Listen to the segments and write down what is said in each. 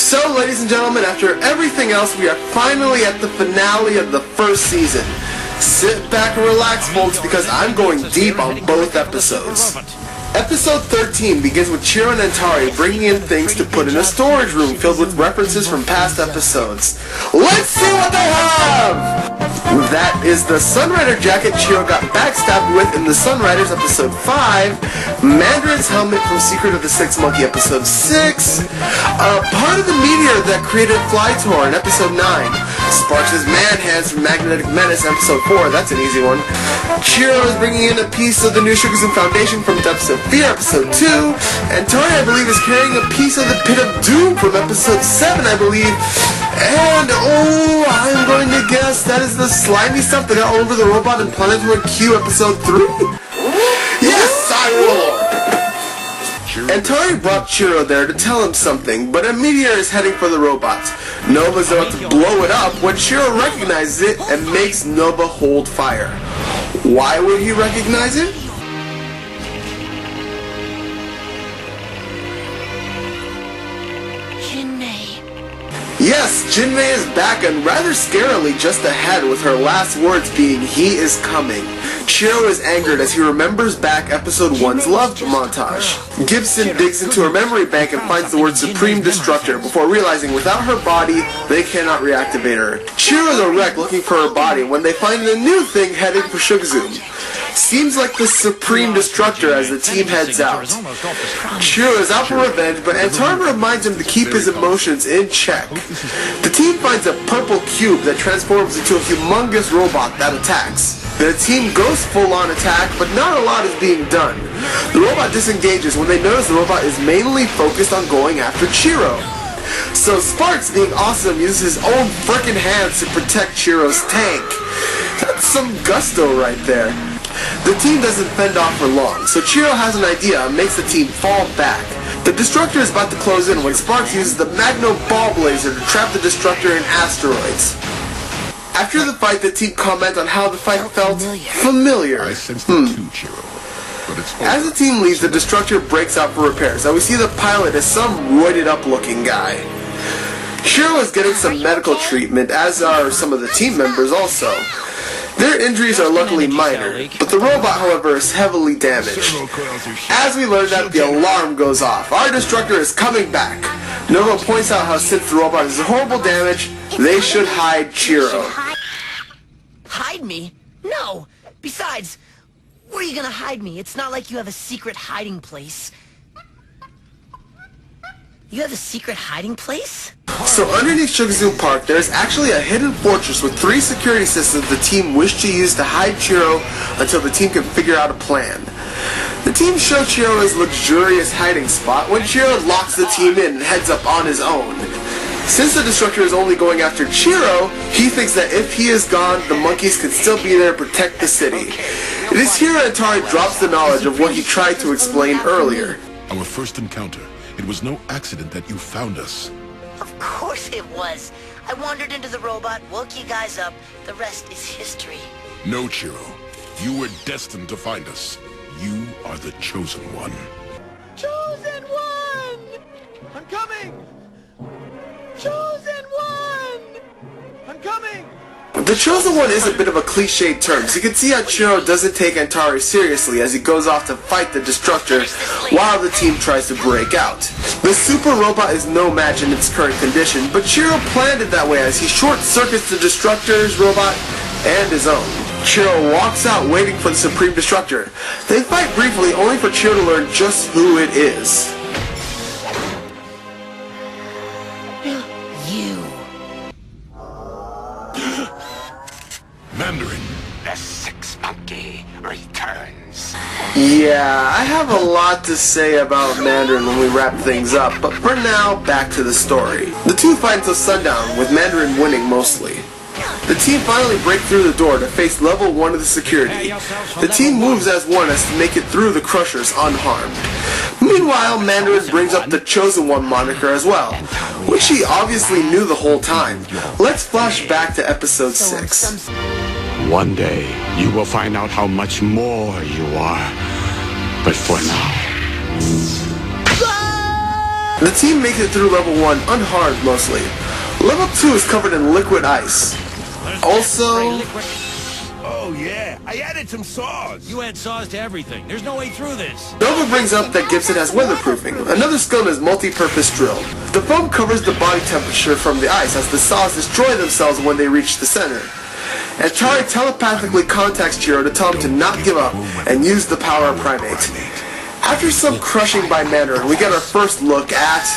So, ladies and gentlemen, after everything else, we are finally at the finale of the first season. Sit back and relax, folks, because I'm going deep on both episodes. Episode 13 begins with Chiro and Antari bringing in things to put in a storage room filled with references from past episodes. Let's see what they have! That is the Sunrider jacket Chiro got backstabbed with in the Sunriders episode 5, Mandarin's helmet from Secret of the Sixth Monkey episode 6, part of the meteor that created Flytor in episode 9, Sparks' man hands from Magnetic Menace episode 4, that's an easy one. Chiro is bringing in a piece of the New Sugars and Foundation from Depths of Fear episode 2, and Tori, I believe, is carrying a piece of the Pit of Doom from episode 7, I believe. And, oh, I'm going to guess that is the slimy stuff that got all over the robot in Planetoid Q episode 3? Yes, I will! And Tori brought Chiro there to tell him something, but a meteor is heading for the robot. Nova's about to blow it up when Chiro recognizes it and makes Nova hold fire. Why would he recognize it? Yes, Jinmei is back and rather scarily just ahead, with her last words being, "He is coming." Chiro is angered as he remembers back episode 1's love montage. Gibson digs into her memory bank and finds the word Supreme Destructor before realizing without her body, they cannot reactivate her. Chiro is a wreck looking for her body when they find a new thing heading for Shugazum. Seems like the Supreme Destructor as the team heads out. Chiro is out for revenge, but Antari reminds him to keep his emotions in check. The team finds a purple cube that transforms into a humongous robot that attacks. The team goes full-on attack, but not a lot is being done. The robot disengages when they notice the robot is mainly focused on going after Chiro. So Sparks, being awesome, uses his own frickin' hands to protect Chiro's tank. That's some gusto right there. The team doesn't fend off for long, so Chiro has an idea and makes the team fall back. The Destructor is about to close in when Sparks uses the Magno Ball Blazer to trap the Destructor in asteroids. After the fight, the team comment on how the fight felt familiar. I sense that too, Chiro. But it's as the team leaves, the Destructor breaks out for repairs, and we see the pilot as some roided up looking guy. Chiro is getting some medical treatment, as are some of the team members also. Their injuries are luckily minor, but the robot, however, is heavily damaged. As we learn that, the alarm goes off. Our Destructor is coming back. Nova points out how since the robot is horrible damage, they should hide Chiro. Hide me? No! Besides, where are you gonna hide me? It's not like you have a secret hiding place. You have a secret hiding place? So underneath Shugazoo Park, there is actually a hidden fortress with 3 security systems the team wish to use to hide Chiro until the team can figure out a plan. The team show Chiro his luxurious hiding spot when Chiro locks the team in and heads up on his own. Since the Destructor is only going after Chiro, he thinks that if he is gone, the monkeys can still be there to protect the city. It is here Antari drops the knowledge of what he tried to explain earlier. our first encounter. It was no accident that you found us. Of course it was. I wandered into the robot, woke you guys up. The rest is history. No, Chiro. You were destined to find us. You are the chosen one. Chosen one! I'm coming! Chosen one! I'm coming! The Chosen One is a bit of a cliched term, so you can see how Chiro doesn't take Antari seriously as he goes off to fight the Destructor while the team tries to break out. The super robot is no match in its current condition, but Chiro planned it that way as he short-circuits the Destructor's robot and his own. Chiro walks out waiting for the Supreme Destructor. They fight briefly, only for Chiro to learn just who it is. Mandarin. The Sixth Monkey returns. Yeah, I have a lot to say about Mandarin when we wrap things up, but for now, back to the story. The two fight until sundown, with Mandarin winning mostly. The team finally break through the door to face level 1 of the security. The team moves as one as to make it through the Crushers unharmed. Meanwhile, Mandarin brings up the Chosen One moniker as well, which he obviously knew the whole time. Let's flash back to episode 6. One day, you will find out how much more you are. But for now... The team makes it through level 1 unharmed mostly. Level 2 is covered in liquid ice. Also... Oh yeah, I added some saws. You add saws to everything. There's no way through this. Nova brings up that Gibson has weatherproofing. Another skill is multi-purpose drill. The foam covers the body temperature from the ice as the saws destroy themselves when they reach the center. And Tari telepathically contacts Chiro to tell him to not give up and use the power of Primate. After some crushing by Mandarin, we get our first look at...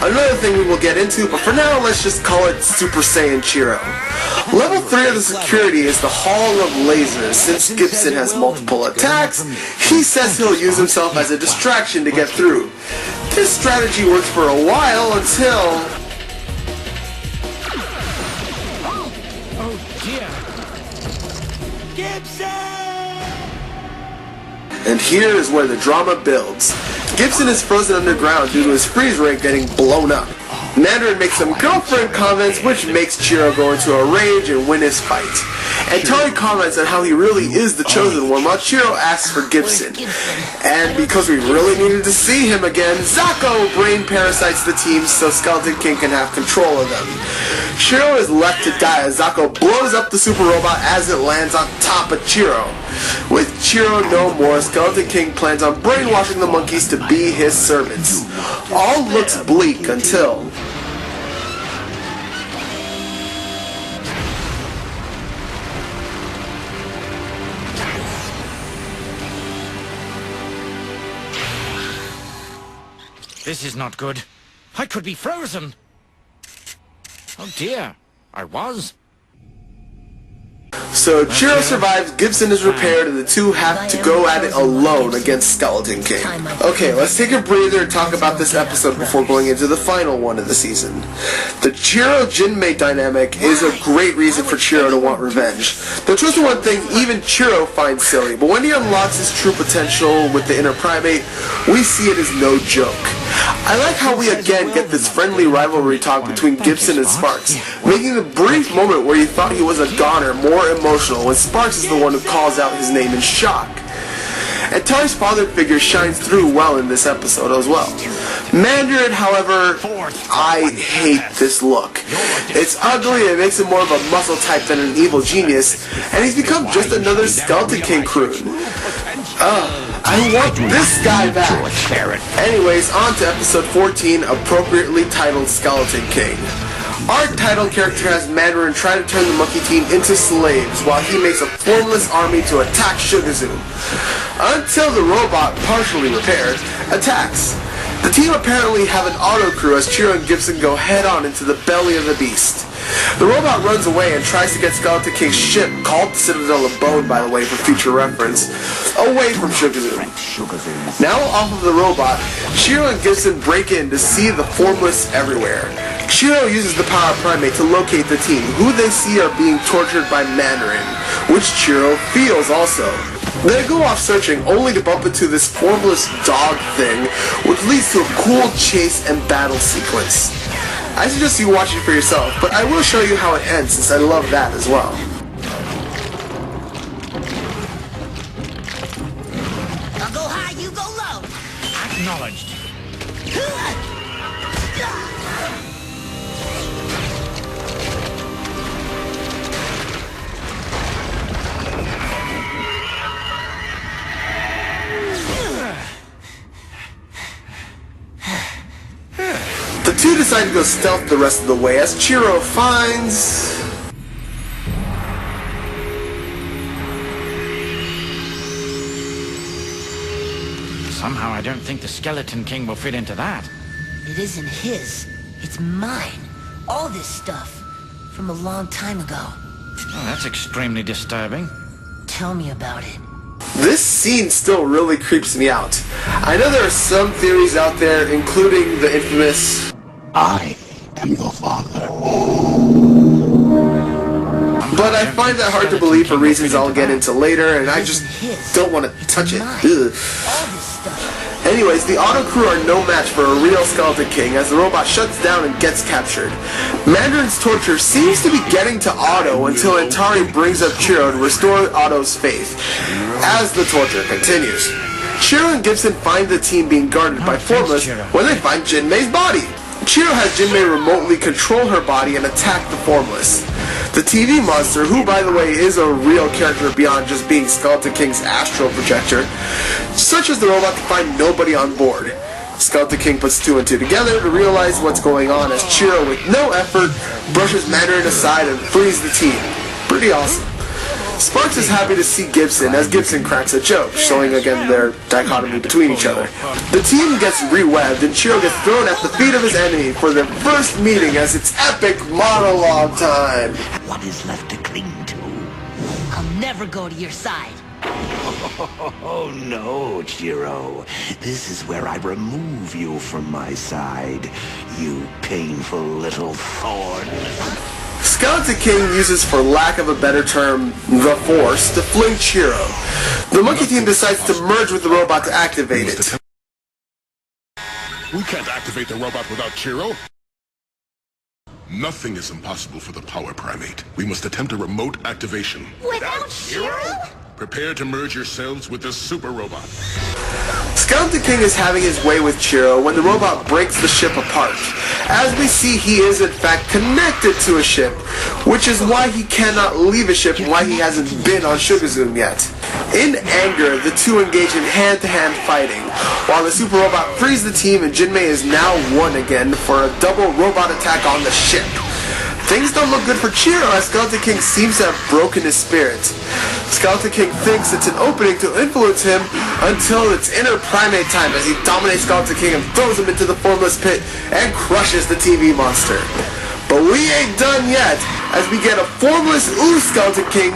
Another thing we will get into, but for now let's just call it Super Saiyan Chiro. Level 3 of the security is the Hall of Lasers. Since Gibson has multiple attacks, he says he'll use himself as a distraction to get through. This strategy works for a while until... Oh dear. Gibson! And here is where the drama builds. Gibson is frozen underground due to his freeze ray getting blown up. Mandarin makes some girlfriend comments which makes Chiro go into a rage and win his fight. And Tari comments on how he really is the chosen one while Chiro asks for Gibson. And because we really needed to see him again, Zako brain parasites the team so Skeleton King can have control of them. Chiro is left to die as Zako blows up the super robot as it lands on top of Chiro. With Chiro no more, Skeleton King plans on brainwashing the monkeys to be his servants. All looks bleak until... This is not good. I could be frozen. Oh dear. I was. So Chiro survives, Gibson is repaired, and the two have to go at it alone against Skeleton King. Okay, let's take a breather and talk about this episode before going into the final one of the season. The Chiro-Jinmei dynamic is a great reason for Chiro to want revenge. The Chosen One thing even Chiro finds silly, but when he unlocks his true potential with the inner primate, we see it as no joke. I like how we again get this friendly rivalry talk between Gibson and Sparks, making the brief moment where you thought he was a goner more emotional when Sparks is the one who calls out his name in shock. And Tari's father figure shines through well in this episode as well. Mandarin, however, I hate this look. It's ugly, it makes him more of a muscle type than an evil genius, and he's become just another Skeleton King croon. I want this guy back. Anyways, on to episode 14, appropriately titled Skeleton King. Our title character has Mandarin try to turn the monkey team into slaves while he makes a formless army to attack Sugazoom. Until the robot, partially repaired, attacks. The team apparently have an auto crew as Chiro and Gibson go head-on into the belly of the beast. The robot runs away and tries to get Skeleton King's ship, called the Citadel of Bone by the way for future reference, away from Sugazoom. Now off of the robot, Chiro and Gibson break in to see the formless everywhere. Chiro uses the power of Primate to locate the team, who they see are being tortured by Mandarin, which Chiro feels also. They go off searching only to bump into this formless dog thing, which leads to a cool chase and battle sequence. I suggest you watch it for yourself, but I will show you how it ends since I love that as well. I'll go high, you go low. Acknowledged. The two decide to go stealth the rest of the way as Chiro finds... Somehow I don't think the Skeleton King will fit into that. It isn't his. It's mine. All this stuff. From a long time ago. Oh, that's extremely disturbing. Tell me about it. This scene still really creeps me out. I know there are some theories out there, including the infamous... I am your father. But I find that hard to believe for reasons I'll get into later, and I just don't want to touch it. Ugh. Anyways, the Auto crew are no match for a real Skeleton King as the robot shuts down and gets captured. Mandarin's torture seems to be getting to Auto until Antari brings up Chiro to restore Auto's faith as the torture continues. Chiro and Gibson find the team being guarded by Formless when they find Jinmei's body. Chiro has Jinmei remotely control her body and attack the Formless. The TV monster, who by the way is a real character beyond just being Skeleton King's astral projector, searches the robot to find nobody on board. Skeleton King puts two and two together to realize what's going on as Chiro, with no effort, brushes Mandarin aside and frees the team. Pretty awesome. Sparks is happy to see Gibson as Gibson cracks a joke, showing again their dichotomy between each other. The team gets re-webbed and Chiro gets thrown at the feet of his enemy for their first meeting as it's epic monologue time. What is left to cling to? I'll never go to your side. Oh no, Chiro. This is where I remove you from my side, you painful little thorn. Skeleton King uses, for lack of a better term, the Force to fling Chiro. The monkey team decides to merge with the robot to activate it. We can't activate the robot without Chiro. Nothing is impossible for the power primate. We must attempt a remote activation. Without Chiro? Prepare to merge yourselves with the super robot. Skeleton King is having his way with Chiro when the robot breaks the ship apart. As we see, he is in fact connected to a ship, which is why he cannot leave a ship and why he hasn't been on Sugazoom yet. In anger, the two engage in hand-to-hand fighting, while the super robot frees the team and Jinmei is now one again for a double robot attack on the ship. Things don't look good for Chiro as Skeleton King seems to have broken his spirit. Skeleton King thinks it's an opening to influence him until it's inner primate time as he dominates Skeleton King and throws him into the formless pit and crushes the TV monster. But we ain't done yet as we get a formless Skeleton King,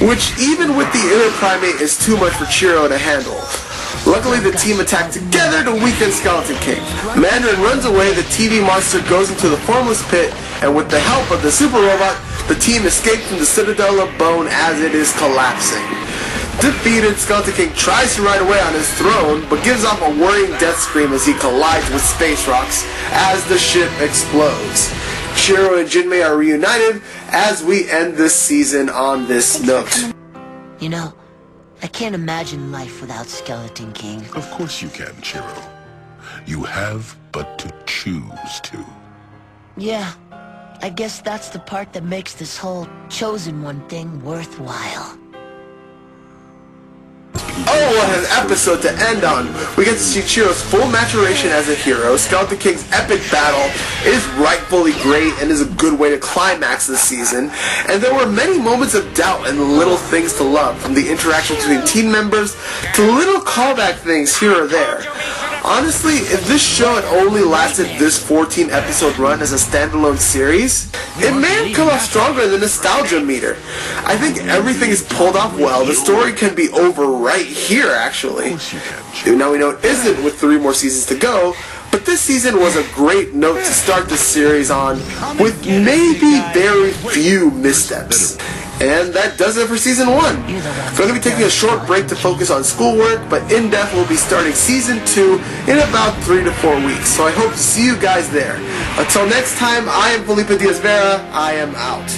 which even with the inner primate is too much for Chiro to handle. Luckily, the team attack together to weaken Skeleton King. Mandarin runs away, the TV monster goes into the formless pit, and with the help of the super robot, the team escapes from the Citadel of Bone as it is collapsing. Defeated, Skeleton King tries to ride away on his throne, but gives off a worrying death scream as he collides with space rocks as the ship explodes. Chiro and Jinmei are reunited as we end this season on this note. You know, I can't imagine life without Skeleton King. Of course you can, Chiro. You have but to choose to. Yeah, I guess that's the part that makes this whole Chosen One thing worthwhile. Oh, what an episode to end on! We get to see Chiro's full maturation as a hero. Skeleton King's epic battle is rightfully great and is a good way to climax this season. And there were many moments of doubt and little things to love, from the interaction between team members to little callback things here or there. Honestly, if this show had only lasted this 14-episode run as a standalone series, it may have come off stronger than the nostalgia meter. I think everything is pulled off well. The story can be over right here, actually. Now we know it isn't with 3 more seasons to go, but this season was a great note to start the series on, with maybe very few missteps. And that does it for Season 1. We're going to be taking a short break to focus on schoolwork, but In Depth will be starting Season 2 in about 3 to 4 weeks. So I hope to see you guys there. Until next time, I am Felipe Diaz Vera. I am out.